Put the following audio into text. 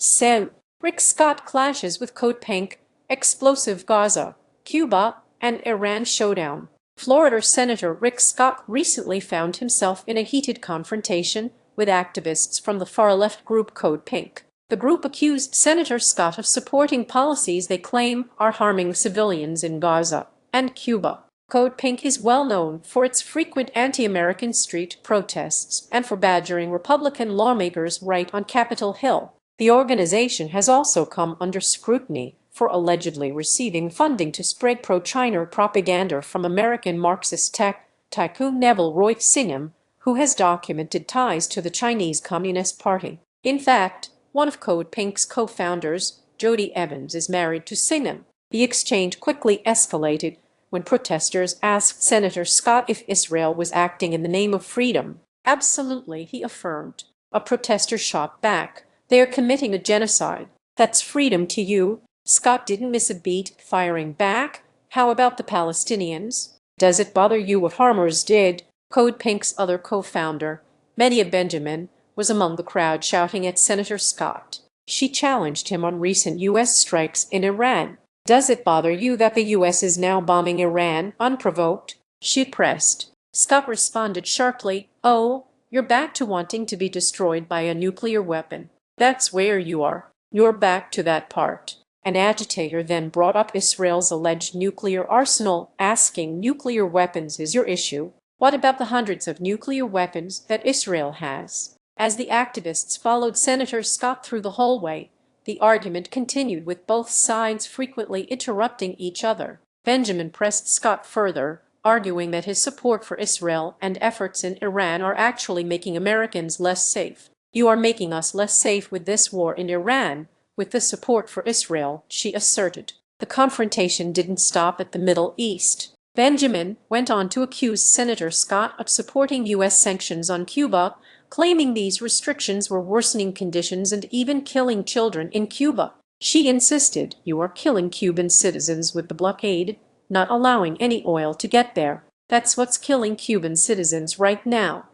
Sen. Rick Scott clashes with CodePink, explosive Gaza, Cuba, and Iran showdown. Florida Senator Rick Scott recently found himself in a heated confrontation with activists from the far-left group CodePink. The group accused Senator Scott of supporting policies they claim are harming civilians in Gaza and Cuba. CodePink is well known for its frequent anti-American street protests and for badgering Republican lawmakers right on Capitol Hill. The organization has also come under scrutiny for allegedly receiving funding to spread pro-China propaganda from American Marxist tycoon Neville Roy Singham, who has documented ties to the Chinese Communist Party. In fact, one of CodePink's co-founders, Jodie Evans, is married to Singham. The exchange quickly escalated when protesters asked Senator Scott if Israel was acting in the name of freedom. "Absolutely," he affirmed. A protester shot back, "They are committing a genocide. That's freedom to you." Scott didn't miss a beat, firing back, "How about the Palestinians? Does it bother you what Hamas did?" CodePink's other co-founder, Medea Benjamin, was among the crowd shouting at Senator Scott. She challenged him on recent U.S. strikes in Iran. "Does it bother you that the U.S. is now bombing Iran unprovoked?" she pressed. Scott responded sharply, "Oh, you're back to wanting to be destroyed by a nuclear weapon. That's where you are. You're back to that part." An agitator then brought up Israel's alleged nuclear arsenal, asking, "Nuclear weapons is your issue. What about the hundreds of nuclear weapons that Israel has?" As the activists followed Senator Scott through the hallway, the argument continued with both sides frequently interrupting each other. Benjamin pressed Scott further, arguing that his support for Israel and efforts in Iran are actually making Americans less safe. "You are making us less safe with this war in Iran, with the support for Israel," she asserted. The confrontation didn't stop at the Middle East. Benjamin went on to accuse Senator Scott of supporting U.S. sanctions on Cuba, claiming these restrictions were worsening conditions and even killing children in Cuba. She insisted, "You are killing Cuban citizens with the blockade, not allowing any oil to get there. That's what's killing Cuban citizens right now."